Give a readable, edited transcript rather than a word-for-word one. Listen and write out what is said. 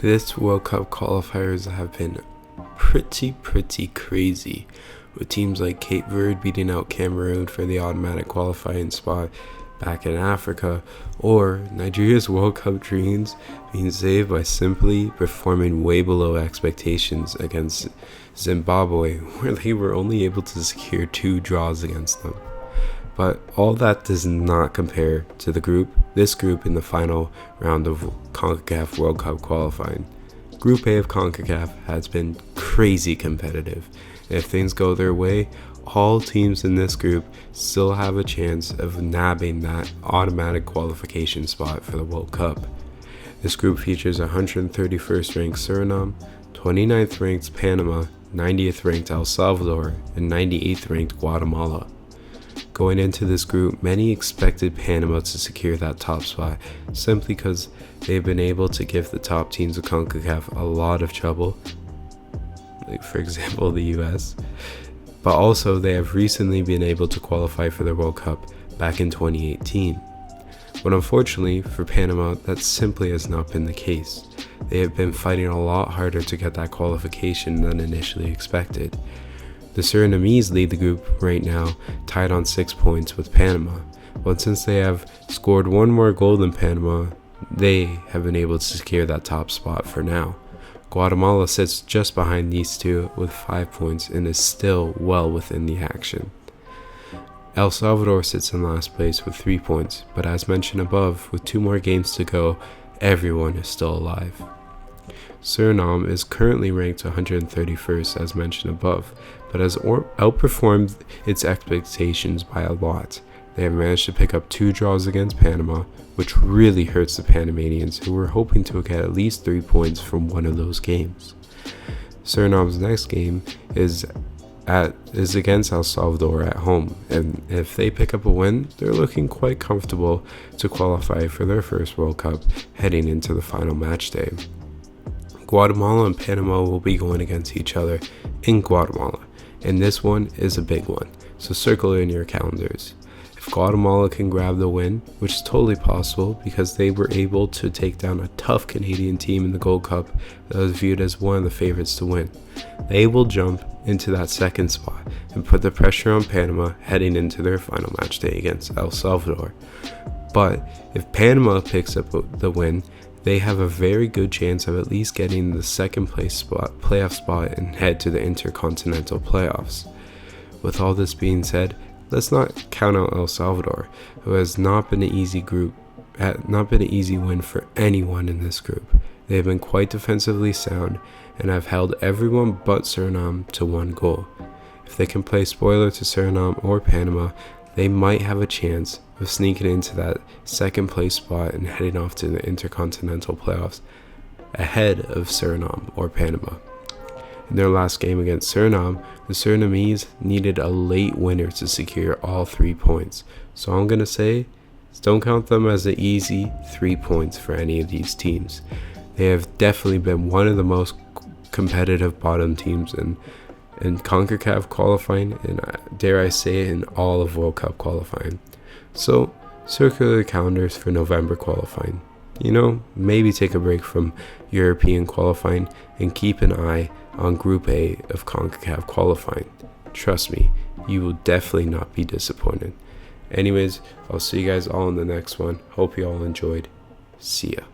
This World Cup qualifiers have been pretty crazy, with teams like Cape Verde beating out Cameroon for the automatic qualifying spot back in Africa, or Nigeria's World Cup dreams being saved by simply performing way below expectations against Zimbabwe, where they were only able to secure 2 draws against them. But all that does not compare to this group in the final round of CONCACAF World Cup qualifying. Group A of CONCACAF has been crazy competitive. If things go their way, all teams in this group still have a chance of nabbing that automatic qualification spot for the World Cup. This group features 131st ranked Suriname, 29th ranked Panama, 90th ranked El Salvador, and 98th ranked Guatemala. Going into this group, many expected Panama to secure that top spot simply because they've been able to give the top teams of CONCACAF a lot of trouble, like for example the US, but also they have recently been able to qualify for the World Cup back in 2018. But unfortunately for Panama, that simply has not been the case. They have been fighting a lot harder to get that qualification than initially expected. The Surinamese lead the group right now, tied on 6 points with Panama, but since they have scored 1 more goal than Panama, they have been able to secure that top spot for now. Guatemala sits just behind these two with 5 points and is still well within the action. El Salvador sits in last place with 3 points, but as mentioned above, with 2 more games to go, everyone is still alive. Suriname is currently ranked 131st as mentioned above, but has outperformed its expectations by a lot. They have managed to pick up 2 draws against Panama, which really hurts the Panamanians, who were hoping to get at least 3 points from one of those games. Suriname's next game is against El Salvador at home, and if they pick up a win, they're looking quite comfortable to qualify for their first World Cup heading into the final match day. Guatemala and Panama will be going against each other in Guatemala, and this one is a big one, so circle it in your calendars. If Guatemala can grab the win, which is totally possible because they were able to take down a tough Canadian team in the Gold Cup that was viewed as one of the favorites to win, they will jump into that second spot and put the pressure on Panama heading into their final match day against El Salvador. But if Panama picks up the win, they have a very good chance of at least getting the second place playoff spot and head to the Intercontinental Playoffs. With all this being said, let's not count out El Salvador, who has not been an easy win for anyone in this group. They have been quite defensively sound and have held everyone but Suriname to 1 goal. If they can play spoiler to Suriname or Panama, they might have a chance of sneaking into that second place spot and heading off to the Intercontinental Playoffs ahead of Suriname or Panama. In their last game against Suriname, the Surinamese needed a late winner to secure all 3 points. So all I'm going to say is don't count them as an easy 3 points for any of these teams. They have definitely been one of the most competitive bottom teams in CONCACAF qualifying, and dare I say it, in all of World Cup qualifying. So circle your calendars for November qualifying. Maybe take a break from European qualifying and keep an eye on Group A of CONCACAF qualifying. Trust me, you will definitely not be disappointed. Anyways, I'll see you guys all in the next one. Hope you all enjoyed. See ya.